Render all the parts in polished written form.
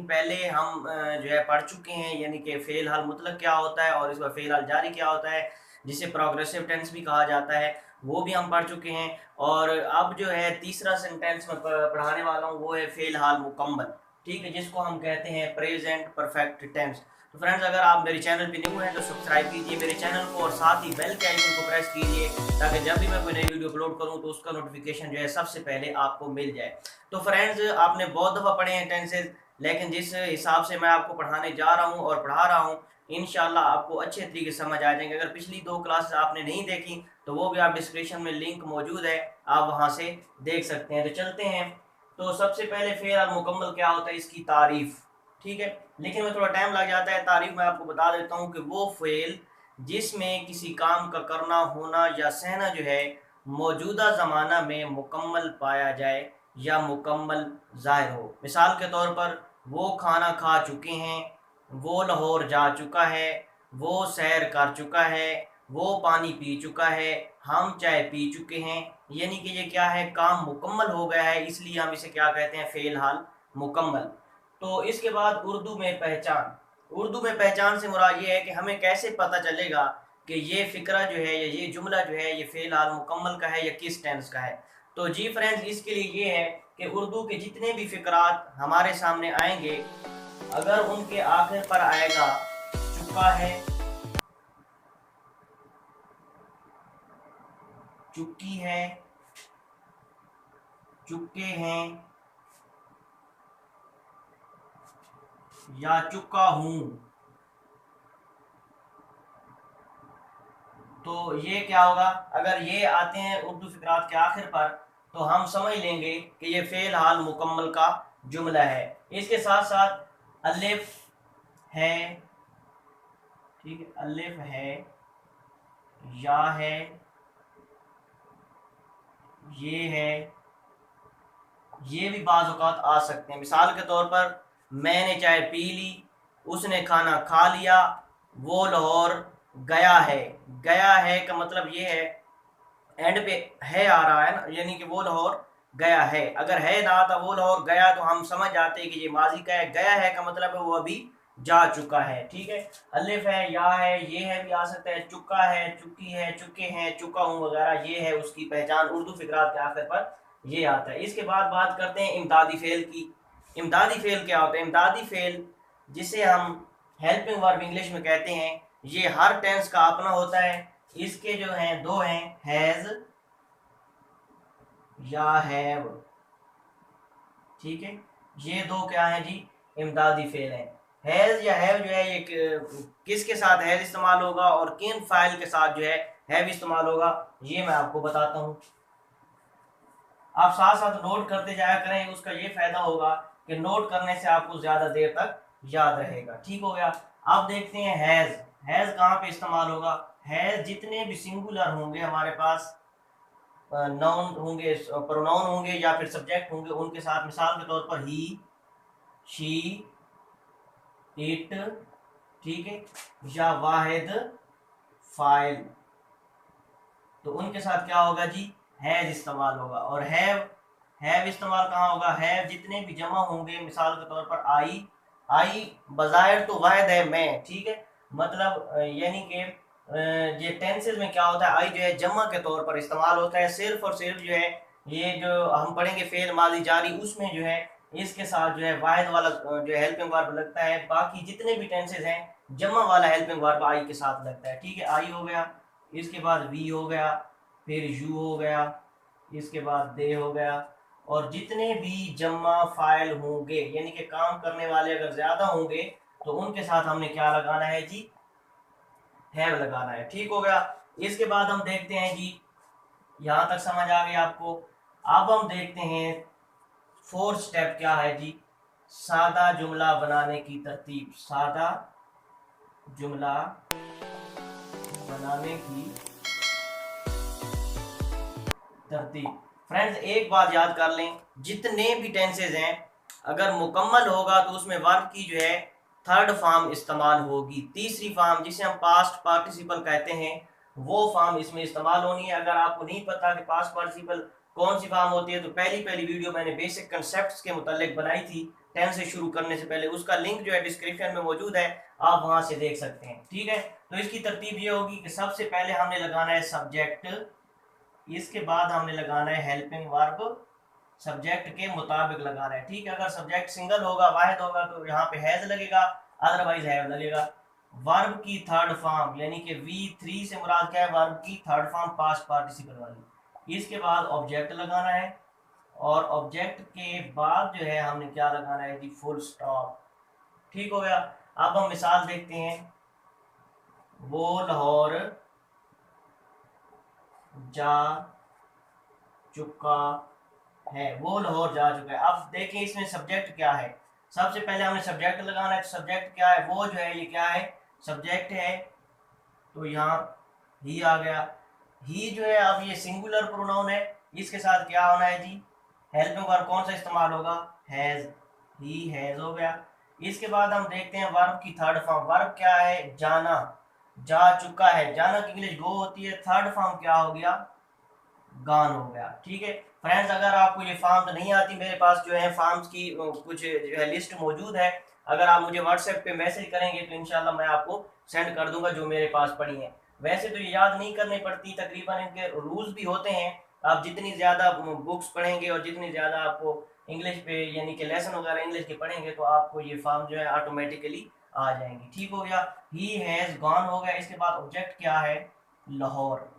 पहले हम जो है पढ़ चुके हैं, यानी कि फ़ेल हाल मुतलक क्या होता है और इसका फ़ेल हाल जारी क्या होता है, जिसे प्रोग्रेसिव टेंस भी कहा जाता है, वो भी हम पढ़ चुके हैं। और अब जो है तीसरा सेंटेंस मैं पढ़ाने वाला हूँ, वो है फ़ेल हाल मुकम्मल, ठीक है, जिसको हम कहते हैं प्रेजेंट परफेक्ट टेंस। तो फ्रेंड्स, अगर आप मेरे चैनल पे न्यू हैं तो सब्सक्राइब कीजिए मेरे चैनल को और साथ ही बेल के आइकन को प्रेस कीजिए, ताकि जब भी मैं कोई नई वीडियो अपलोड करूं तो उसका नोटिफिकेशन जो है सबसे पहले आपको मिल जाए। तो फ्रेंड्स, आपने बहुत दफ़ा पढ़े हैं टेंसेज, लेकिन जिस हिसाब से मैं आपको पढ़ाने जा रहा हूं और पढ़ा रहा हूं, इंशाल्लाह आपको अच्छे तरीके से समझ आ जाएंगे। अगर पिछली 2 क्लासेस आपने नहीं देखी तो वो भी आप डिस्क्रिप्शन में लिंक मौजूद है, आप वहां से देख सकते हैं। तो चलते हैं। तो सबसे पहले फेल और मुकम्मल क्या होता है, इसकी तारीफ, ठीक है, लेकिन में थोड़ा टाइम लग जाता है। तारीफ मैं आपको बता देता हूँ कि वो फेल जिसमें किसी काम का करना, होना या सहना जो है मौजूदा ज़माना में मुकम्मल पाया जाए या मुकम्मल ज़ाहिर हो। मिसाल के तौर पर, वो खाना खा चुके हैं, वो लाहौर जा चुका है, वो सैर कर चुका है, वो पानी पी चुका है, हम चाय पी चुके हैं। यानी कि ये क्या है, काम मुकम्मल हो गया है, इसलिए हम इसे क्या कहते हैं, फ़ेल हाल मुकम्मल। तो इसके बाद उर्दू में पहचान। उर्दू में पहचान से मुराद ये है कि हमें कैसे पता चलेगा कि ये फ़िक्रा जो है या ये जुमला जो है ये फ़ेल हाल मुकम्मल का है या किस टेंस का है। तो जी फ्रेंड्स, इसके लिए ये है कि उर्दू के जितने भी फ़िक्रात हमारे सामने आएंगे, अगर उनके आखिर पर आएगा चुका है, चुकी है, चुके हैं या चुका हूं, तो ये क्या होगा, अगर ये आते हैं उर्दू फिक्रात के आखिर पर, तो हम समझ लेंगे कि ये फेल हाल मुकम्मल का जुमला है। इसके साथ साथ अलिफ है, ठीक है, अलिफ है, या है, ये है, ये भी बाज़ औक़ात आ सकते हैं। मिसाल के तौर पर, मैंने चाय पी ली, उसने खाना खा लिया, वो लाहौर गया है। गया है का मतलब ये है, एंड पे है आ रहा है ना, यानी कि वो लाहौर गया है। अगर है ना आता वो लाहौर गया, तो हम समझ जाते हैं कि ये माजी का है। गया है का मतलब है वो अभी जा चुका है, ठीक है। अलिफ है, या है, ये है भी आ सकता है, चुका है, चुकी है, चुके हैं, चुका हूँ वगैरह, ये है उसकी पहचान। उर्दू फिक्रात के आखिर पर ये आता है। इसके बाद बात करते हैं इमदादी फेल की। इमदादी फेल क्या होता है? इमदादी फेल, जिसे हम हेल्पिंग वर्ब इंग्लिश में कहते हैं, ये हर टेंस का अपना होता है। इसके जो हैं दो हैं, हैज या हैव, ठीक है, ये दो क्या है जी, इमदादी फेल है। हैज या हैव जो है ये किसके साथ हैज इस्तेमाल होगा और किन फाइल के साथ जो है हैव इस्तेमाल होगा, ये मैं आपको बताता हूँ। आप साथ साथ नोट करते जाया करें, उसका ये फायदा होगा कि नोट करने से आपको ज्यादा देर तक याद रहेगा, ठीक हो गया। अब देखते हैं हैज। हैज कहाँ पे इस्तेमाल होगा? हैज जितने भी सिंगुलर होंगे हमारे पास, नाउन होंगे, प्रोनाउन होंगे या फिर सब्जेक्ट होंगे, उनके साथ, मिसाल के तौर पर ही, शी, इट, ठीक है, या वाहिद फाइल, तो उनके साथ क्या होगा जी, हैज इस्तेमाल होगा। और हैव इस्तेमाल कहाँ होगा? हैव जितने भी जमा होंगे, मिसाल के तौर पर आई, आई बज़ाहिर तो वाहिद है मैं, ठीक है, मतलब यानी कि ये टेंसेस में क्या होता है, आई जो है जमा के तौर पर इस्तेमाल होता है। सिर्फ और सिर्फ जो है ये जो हम पढ़ेंगे फेल माजी जारी, उसमें जो है इसके साथ जो है वाहिद वाला जो हेल्पिंग वर्ब लगता है। बाकी जितने भी टेंसेस हैं, जमा वाला हेल्पिंग वर्ब आई के साथ लगता है, ठीक है। आई हो गया, इसके बाद वी हो गया, फिर यू हो गया, इसके बाद दे हो गया। और जितने भी जमा फाइल होंगे, यानी कि काम करने वाले अगर ज्यादा होंगे, तो उनके साथ हमने क्या लगाना है जी, हैव लगाना है, ठीक हो गया। इसके बाद हम देखते हैं जी, यहां तक समझ आ गई आपको। अब हम देखते हैं फोर्थ स्टेप क्या है जी, सादा जुमला बनाने की तरतीब। सादा जुमला बनाने की तरतीब। फ्रेंड्स, एक बात याद कर लें, जितने भी टेंसेज हैं, अगर मुकम्मल होगा तो उसमें वर्ब की जो है थर्ड फॉर्म इस्तेमाल होगी। तीसरी फॉर्म, जिसे हम पास्ट पार्टिसिपल कहते हैं, वो फॉर्म इसमें इस्तेमाल होनी है। अगर आपको नहीं पता कि पास्ट पार्टिसिपल कौन सी फॉर्म होती है, तो पहली वीडियो मैंने बेसिक कंसेप्ट्स के मुतालिक बनाई थी, टेंस से शुरू करने से पहले, उसका लिंक जो है डिस्क्रिप्शन में मौजूद है, आप वहां से देख सकते हैं। ठीक है, तो इसकी तरतीब ये होगी कि सबसे पहले हमने लगाना है सब्जेक्ट, इसके बाद हमने लगाना है हेल्पिंग वर्ब, सब्जेक्ट के मुताबिक लगाना है। ठीक है, अगर सब्जेक्ट सिंगल होगा, वाहिद होगा, तो यहाँ पे हैज लगेगा, अदरवाइज हैव लगेगा। वर्ब की थर्ड फॉर्म यानी कि V3 से मुराद क्या है, वर्ब की थर्ड फॉर्म पास्ट पार्टिसिपल वाली। इसके बाद ऑब्जेक्ट लगाना है, और ऑब्जेक्ट के बाद जो है हमने क्या लगाना है जी, फुल स्टॉप। ठीक हो गया। अब हम मिसाल देखते हैं, वो लाहौर जा चुका है, वो लाहौर जा चुका है। अब देखें इसमें सब्जेक्ट क्या है, सबसे पहले हमने सब्जेक्ट लगाना है। तो सब्जेक्ट क्या है, वो जो है ये क्या है, सब्जेक्ट है, तो यहाँ ही आ गया। ही जो है अब ये सिंगुलर प्रोनाउन है, इसके साथ क्या होना है जी, हेल्पिंग वर्ब कौन सा इस्तेमाल होगा, हैज, ही हैज हो गया। इसके बाद हम देखते हैं वर्ब की थर्ड फॉर्म। वर्ब क्या है, जाना, जा चुका है, जाना की इंग्लिश गो होती है, थर्ड फॉर्म क्या हो गया, गान हो गया। ठीक है फ्रेंड्स, अगर आपको ये फॉर्म नहीं आती, मेरे पास जो है फॉर्म्स की कुछ जो है लिस्ट मौजूद है, अगर आप मुझे व्हाट्सएप पे मैसेज करेंगे तो इंशाल्लाह मैं आपको सेंड कर दूंगा जो मेरे पास पड़ी हैं। वैसे तो ये याद नहीं करनी पड़ती, तकरीबन इनके रूल्स भी होते हैं। आप जितनी ज़्यादा बुक्स पढ़ेंगे और जितनी ज़्यादा आपको इंग्लिश पे यानी कि लेसन वगैरह इंग्लिश के पढ़ेंगे, तो आपको ये फॉर्म जो है ऑटोमेटिकली आ जाएंगी। ठीक हो गया, ही हैज़ गॉन हो गया। इसके बाद ऑब्जेक्ट क्या है, Lahore,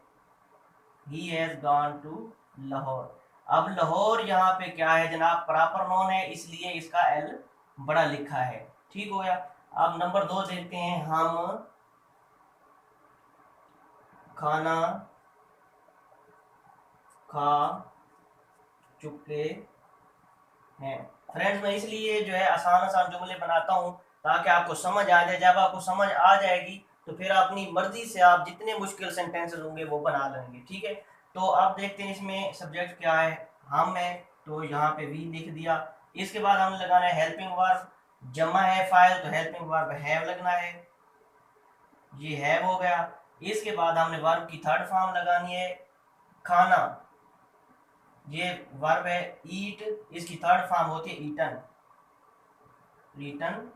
he has gone to Lahore. अब लाहौर यहाँ पे क्या है जनाब, प्रॉपर नॉन है, इसलिए इसका एल बड़ा लिखा है। ठीक हो गया। अब नंबर 2 देखते हैं, हम खाना खा चुके हैं। फ्रेंड्स, मैं इसलिए जो है आसान आसान जुमले बनाता हूँ ताकि आपको समझ आ जाए। जब आपको समझ आ जाएगी तो फिर अपनी मर्जी से आप जितने मुश्किल सेंटेंसेस होंगे वो बना लेंगे। ठीक है, तो आप देखते हैं इसमें सब्जेक्ट क्या है, हम है, तो यहाँ पे वी लिख दिया। इसके बाद हमने लगाना है हेल्पिंग वर्ब, जमा है फाइल, तो हेल्पिंग वर्ब हैव लगना है, ये हैव हो गया। इसके बाद हमने वर्ब की थर्ड फॉर्म लगानी है, खाना, ये वर्ब है ईट, इसकी थर्ड फॉर्म होती है ईटन, ईटन।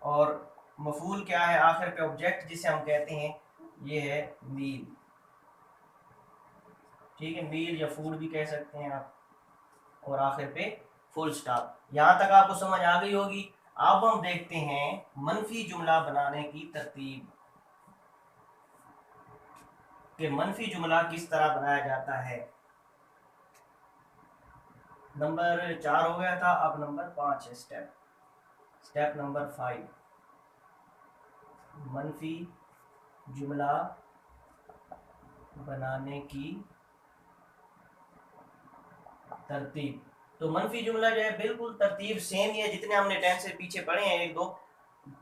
और मफूल क्या है, आखिर पे ऑब्जेक्ट जिसे हम कहते हैं, ये है मील। ठीक है, मील या फूड भी कह सकते हैं आप, और आखिर पे फुल स्टॉप। यहां तक आपको समझ आ गई होगी। अब हम देखते हैं मनफी जुमला बनाने की तरतीब, कि मनफी जुमला किस तरह बनाया जाता है। नंबर 4 हो गया था, अब नंबर 5 है, स्टेप नंबर 5, मनफी जुमला बनाने की तरतीब। तो मनफी जुमला जो है बिल्कुल तरतीब सेम ही है, जितने हमने टेंस से पीछे पढ़े हैं एक दो,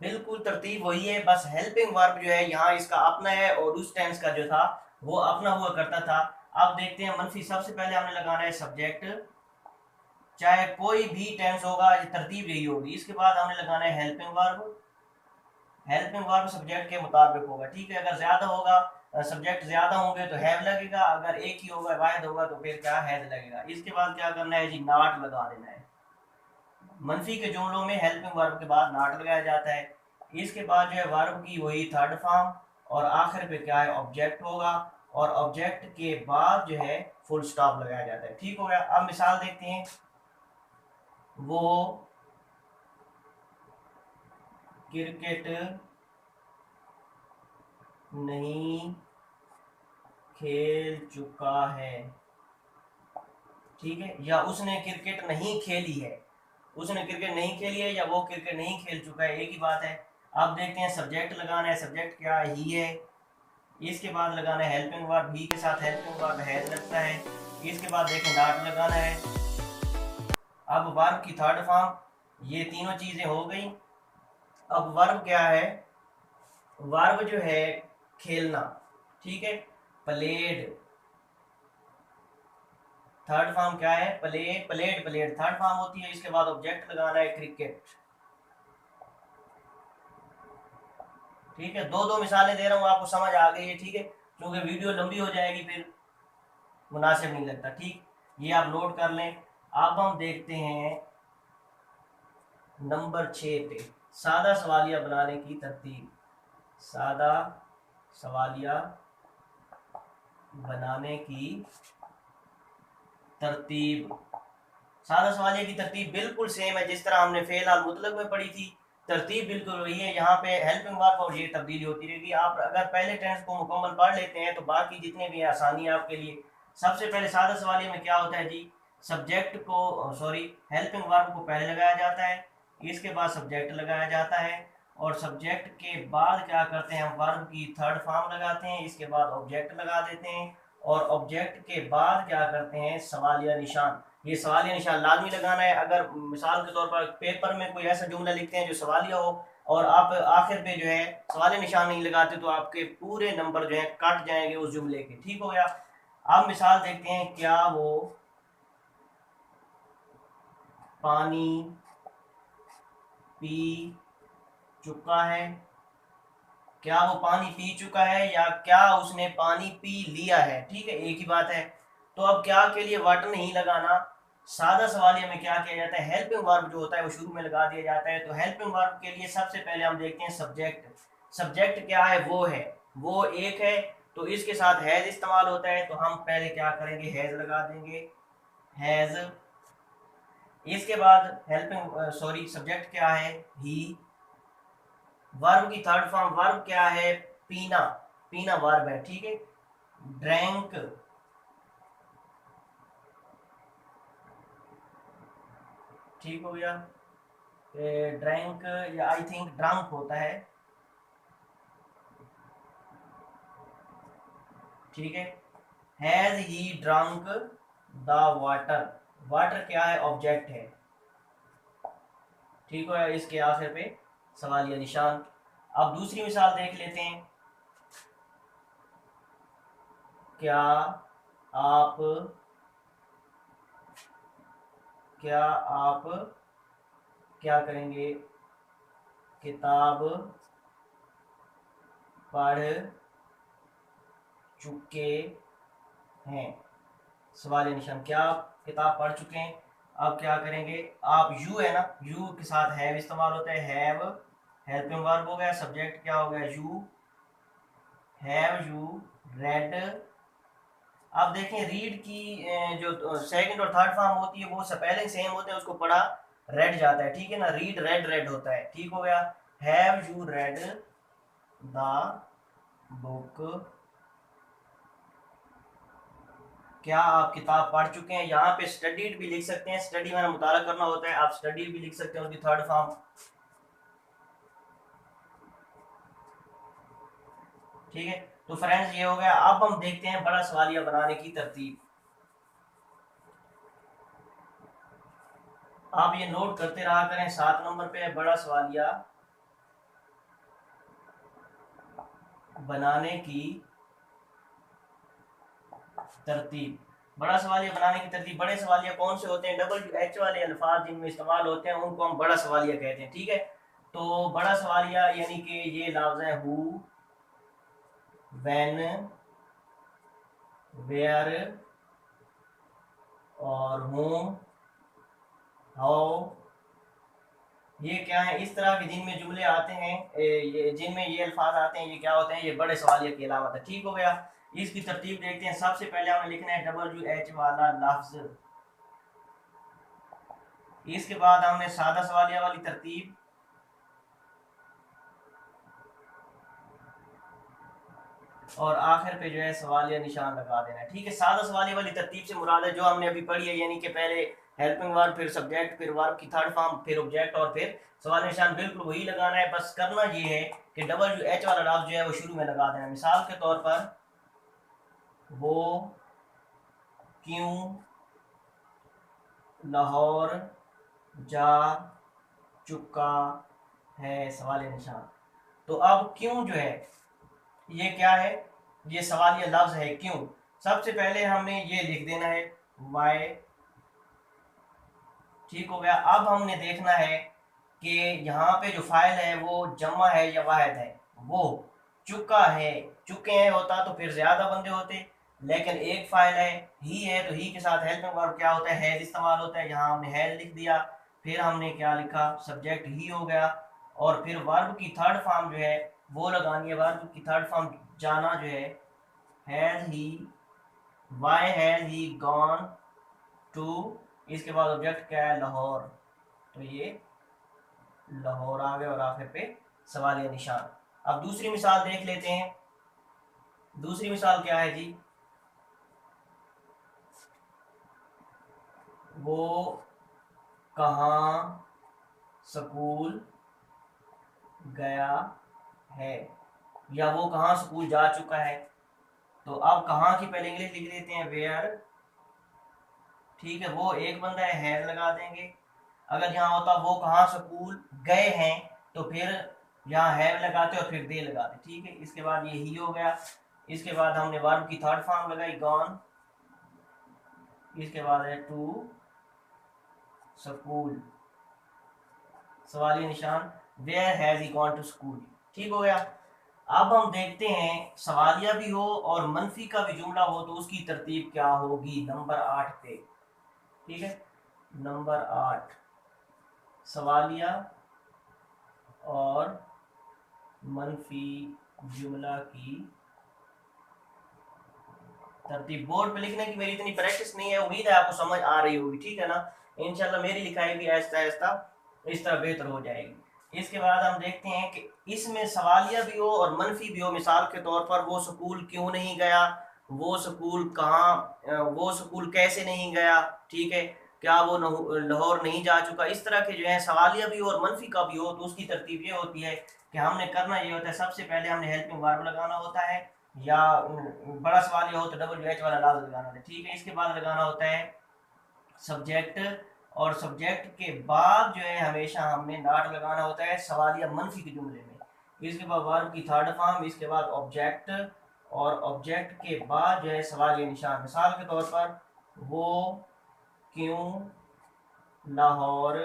बिल्कुल तरतीब वही है। बस हेल्पिंग वर्ब जो है यहाँ इसका अपना है, और उस टेंस का जो था वो अपना हुआ करता था। अब देखते हैं मनफी, सबसे पहले हमने लगाना है सब्जेक्ट, चाहे कोई भी टेंस होगा, तरतीब यही होगी। इसके बाद हमने लगाना है helping verb, helping verb subject के मुताबिक होगा। ठीक है, अगर ज्यादा होगा, सब्जेक्ट ज्यादा होंगे तो हैव लगेगा, अगर एक ही होगा वाहिद होगा तो फिर क्या, हैज लगेगा। इसके बाद क्या करना है जी, नॉट लगा देना है। मनफी के जुमलों में हेल्पिंग वर्ब के बाद नॉट लगाया जाता है। इसके बाद जो है वर्ब की वही थर्ड फॉर्म, और आखिर पे क्या है, ऑब्जेक्ट होगा, और ऑब्जेक्ट के बाद जो है फुल स्टॉप लगाया जाता है। ठीक हो गया। अब मिसाल देखते हैं, वो क्रिकेट नहीं खेल चुका है। ठीक है, या उसने क्रिकेट नहीं खेली है, उसने क्रिकेट नहीं खेली है या वो क्रिकेट नहीं खेल चुका है, एक ही बात है। अब देखते हैं सब्जेक्ट लगाना है, सब्जेक्ट क्या है, ही है। इसके बाद लगाना है हेल्पिंग वर्ब, ही के साथ हेल्पिंग वर्ब हैज लगता है। इसके बाद देखें नॉट लगाना है। अब वर्ब की थर्ड फॉर्म, ये तीनों चीजें हो गई। अब वर्ब क्या है, वर्ब जो है खेलना। ठीक है, प्लेड, थर्ड फॉर्म क्या है, played, played played third form होती है। इसके बाद ऑब्जेक्ट लगाना है क्रिकेट। ठीक है, दो दो मिसालें दे रहा हूँ, आपको समझ आ गई है। ठीक है, क्योंकि वीडियो लंबी हो जाएगी फिर मुनासिब नहीं लगता। ठीक, ये आप नोट कर लें। अब हम देखते हैं नंबर 6 पे सादा सवालिया बनाने की तरतीब। सादा सवालिया बनाने की तरतीब। सादा सवालिया की तरतीब बिल्कुल सेम है जिस तरह हमने फेल और मुतलक में पढ़ी थी। तरतीब बिल्कुल वही है। यहाँ पे हेल्पिंग वर्ब और ये तब्दीली होती रहेगी। आप अगर पहले टेंस को मुकम्मल पढ़ लेते हैं तो बाकी जितने भी आसानी है आपके लिए। सबसे पहले सादा सवालिया में क्या होता है जी, सब्जेक्ट को सॉरी हेल्पिंग वर्ब को पहले लगाया जाता है, इसके बाद सब्जेक्ट लगाया जाता है, और सब्जेक्ट के बाद क्या करते हैं हम वर्ब की थर्ड फॉर्म लगाते हैं, इसके बाद ऑब्जेक्ट लगा देते हैं, और ऑब्जेक्ट के बाद क्या करते हैं सवालिया निशान। ये सवालिया निशान लाजमी लगाना है। अगर मिसाल के तौर पर पेपर में कोई ऐसा जुमला लिखते हैं जो सवालिया हो और आप आखिर पे जो है सवालिया निशान नहीं लगाते तो आपके पूरे नंबर जो है कट जाएंगे उस जुमले के। ठीक हो गया। अब मिसाल देखते हैं, क्या वो पानी पी चुका है। क्या वो पानी पी चुका है या क्या उसने पानी पी लिया है, ठीक है, एक ही बात है। तो अब क्या के लिए वाटर नहीं लगाना। सादा सवालिया में क्या किया जाता है, हेल्पिंग वर्ब जो होता है वो शुरू में लगा दिया जाता है। तो हेल्पिंग वर्ब के लिए सबसे पहले हम देखते हैं सब्जेक्ट। सब्जेक्ट क्या है, वो है, वो एक है, तो इसके साथ हैज इस्तेमाल होता है। तो हम पहले क्या करेंगे, हैज लगा देंगे, हैज। इसके बाद हेल्पिंग सॉरी सब्जेक्ट क्या है, ही। वर्ब की थर्ड फॉर्म, वर्ब क्या है, पीना। पीना वर्ब है, ठीक है। ड्रैंक, ठीक हो गया। ड्रैंक या आई थिंक ड्रंक होता है, ठीक है। Has he drunk the water. Water क्या है, ऑब्जेक्ट है, ठीक है। इसके आखिर पे सवालिया निशान। अब दूसरी मिसाल देख लेते हैं। क्या आप क्या आप क्या करेंगे, किताब पढ़ चुके हैं। सवाल निशान, क्या आप किताब पढ़ चुके हैं। अब क्या करेंगे, आप यू है ना, यू के साथ हैव इस्तेमाल होता है, हैव हेल्पिंग वर्ब हो गया, सब्जेक्ट क्या हो गया, यू। Have you read. अब देखें रीड की जो सेकंड और थर्ड फॉर्म होती है वो स्पेलिंग सेम होते हैं, उसको पढ़ा रेड जाता है, ठीक है ना। रीड रेड रेड होता है, ठीक हो गया। Have you read the book. क्या आप किताब पढ़ चुके हैं। यहाँ पे स्टडीड भी लिख सकते हैं, स्टडी में मुताला करना होता है, आप स्टडीड भी लिख सकते हैं उसकी थर्ड फॉर्म, ठीक है। तो फ्रेंड्स ये हो गया। अब हम देखते हैं बड़ा सवालिया बनाने की तरतीब। आप ये नोट करते रहा करें। 7 नंबर पे है बड़ा सवालिया बनाने की तरतीब। बड़ा सवालिया बनाने की तरतीब। बड़े सवालिया कौन से होते हैं, WH वाले अल्फाज जिनमें इस्तेमाल होते हैं उनको हम बड़ा सवालिया कहते हैं, ठीक है। तो बड़ा सवालिया यानी कि ये लफ्ज है हु, व्हेन, वेयर और होम, हाउ। ये क्या है, इस तरह के जिनमें जुमले आते हैं, जिनमें ये अल्फाज आते हैं, ये क्या होते हैं, ये बड़े सवालिया की अलामत है, ठीक हो गया। इसकी तरतीब देखते हैं। सबसे पहले हमें लिखना है WH वाला लफ्ज, इसके बाद हमने सादा सवालिया वाली तरतीब, और आखिर पे जो है सवालिया निशान लगा देना है, ठीक है। सादा सवालिया वाली तरतीब से मुराद है जो हमने अभी पढ़ी है, यानी कि पहले हेल्पिंग वर्ब, फिर सब्जेक्ट, फिर वर्ब की थर्ड फॉर्म, फिर ऑब्जेक्ट और फिर सवाल निशान। बिल्कुल वही लगाना है, बस करना ये है कि WH वाला लफ्ज जो है वो शुरू में लगा देना। मिसाल के तौर पर वो क्यों लाहौर जा चुका है, सवाल निशान। तो अब क्यों जो है ये क्या है, ये सवालिया लफ्ज है क्यों। सबसे पहले हमने ये लिख देना है वाई, ठीक हो गया। अब हमने देखना है कि यहाँ पे जो फाइल है वो जमा है या वाहिद है। वो चुका है, चुके हैं होता तो फिर ज्यादा बंदे होते, लेकिन एक फाइल है, ही है, तो ही के साथ हेल्पिंग वर्ब क्या होता है, हैज इस्तेमाल होता है। यहाँ हमने हैज लिख दिया। फिर हमने क्या लिखा, सब्जेक्ट ही हो गया, और फिर वर्ब की थर्ड फॉर्म जो है वो लगानी है। वर्ब की थर्ड फॉर्म जाना जो है, has he, why has he gone to, इसके बाद ऑब्जेक्ट क्या है, लाहौर, तो ये लाहौर आ गए और आखिर पे सवालिया निशान। अब दूसरी मिसाल देख लेते हैं। दूसरी मिसाल क्या है जी, वो कहाँ स्कूल गया है, या वो कहाँ स्कूल जा चुका है। तो अब कहाँ की पहले इंग्लिश लिख देते हैं, वेयर, ठीक है, वो एक बंदा है, हैज लगा देंगे। अगर यहाँ होता वो कहाँ स्कूल गए हैं, तो फिर यहाँ हैव लगाते और फिर दे लगाते, ठीक है। इसके बाद ये ही हो गया। इसके बाद हमने वर्ब की थर्ड फॉर्म लगाई, गॉन, इसके बाद है टू स्कूल, सवाली निशान, where has he gone to school, ठीक हो गया। अब हम देखते हैं सवालिया भी हो और मनफी का भी जुमला हो तो उसकी तरतीब क्या होगी, नंबर 8 पे, ठीक है। नंबर 8, सवालिया और मनफी जुमला की तरतीब। बोर्ड पे लिखने की मेरी इतनी प्रैक्टिस नहीं है, उम्मीद है आपको समझ आ रही होगी, ठीक है ना। इंशाल्लाह मेरी लिखाई भी आहिस्ता आहिस्ता इस तरह बेहतर हो जाएगी। इसके बाद हम देखते हैं कि इसमें सवालिया भी हो और मनफी भी हो। मिसाल के तौर पर वो स्कूल क्यों नहीं गया, वो स्कूल कहाँ, वो स्कूल कैसे नहीं गया, ठीक है, क्या वो लाहौर नहीं जा चुका। इस तरह के जो है सवालिया भी हो और मनफी का भी हो तो उसकी तरतीब ये होती है कि हमने करना ये होता है, सबसे पहले हमने हेल्पिंग वर्ब लगाना होता है, या बड़ा सवाल ये हो तो WH वाला लाज लगाना होता है, ठीक है। इसके बाद लगाना होता है सब्जेक्ट, और सब्जेक्ट के बाद जो है हमेशा हमने नॉट लगाना होता है सवालिया मनफी के जुमले में। इसके बाद वर्ब की थर्ड फॉर्म, इसके बाद ऑब्जेक्ट, और ऑब्जेक्ट के बाद जो है सवालिया निशान। मिसाल के तौर पर वो क्यों लाहौर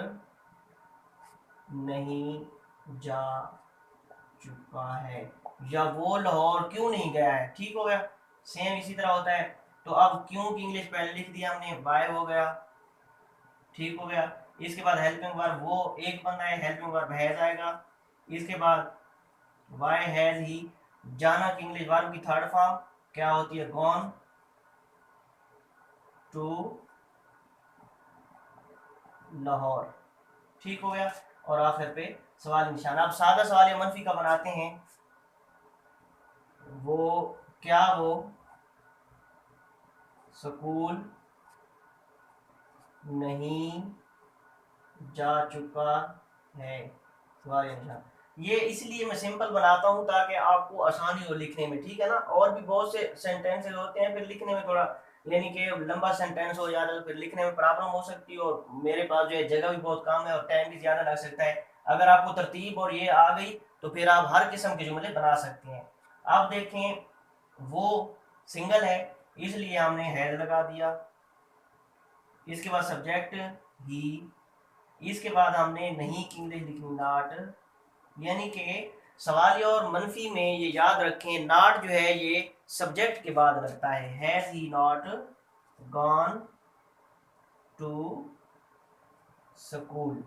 नहीं जा चुका है, या वो लाहौर क्यों नहीं गया है, ठीक हो गया। सेम इसी तरह होता है। तो अब क्यों की इंग्लिश पहले लिख दिया हमने, बाय हो गया, ठीक हो गया। इसके बाद हेल्पिंग वर्ब, वो एक बंदा है, हेल्पिंग वर्ब हैज आएगा। इसके बाद वाई हैज ही, जाना की इंग्लिश वर्ब की थर्ड फॉर्म क्या होती है, गॉन टू लाहौर, ठीक हो गया। और आखिर पे सवाल निशान। अब सादा सवाल मनफी का बनाते हैं, वो क्या वो स्कूल नहीं जा चुका है, सवाल निशान। ये इसलिए मैं सिंपल बनाता हूँ ताकि आपको आसानी हो लिखने में, ठीक है ना। और भी बहुत से सेंटेंसेस होते हैं, फिर लिखने में थोड़ा, यानी कि लंबा सेंटेंस हो जाता है तो फिर लिखने में प्रॉब्लम हो सकती है, और मेरे पास जो है जगह भी बहुत कम है और टाइम भी ज़्यादा लग सकता है। अगर आपको तरतीब और ये आ गई तो फिर आप हर किस्म के जुमले बना सकते हैं। आप देखें, वो सिंगल है इसलिए हमने हैज लगा दिया। इसके बाद सब्जेक्ट ही, इसके बाद हमने नहीं की इंग्लिश लिखी नॉट, यानी कि सवालिया और मनफी में ये याद रखें, नॉट जो है ये सब्जेक्ट के बाद लगता है। Has he not gone to school,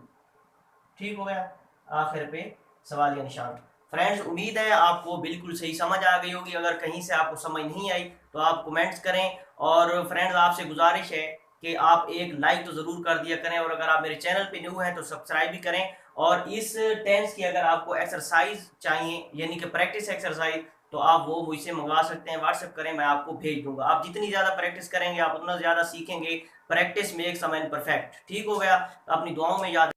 ठीक हो गया। आखिर पे सवालिया निशान। फ्रेंड्स, उम्मीद है आपको बिल्कुल सही समझ आ गई होगी। अगर कहीं से आपको समझ नहीं आई तो आप कमेंट्स करें, और फ्रेंड्स आपसे गुजारिश है कि आप एक लाइक तो ज़रूर कर दिया करें, और अगर आप मेरे चैनल पे न्यू हैं तो सब्सक्राइब भी करें। और इस टेंस की अगर आपको एक्सरसाइज चाहिए, यानी कि प्रैक्टिस एक्सरसाइज, तो आप वो मुझसे मंगवा सकते हैं, व्हाट्सएप करें, मैं आपको भेज दूंगा। आप जितनी ज़्यादा प्रैक्टिस करेंगे आप उतना ज़्यादा सीखेंगे। Practice makes a man perfect, ठीक हो गया। अपनी दुआओं में याद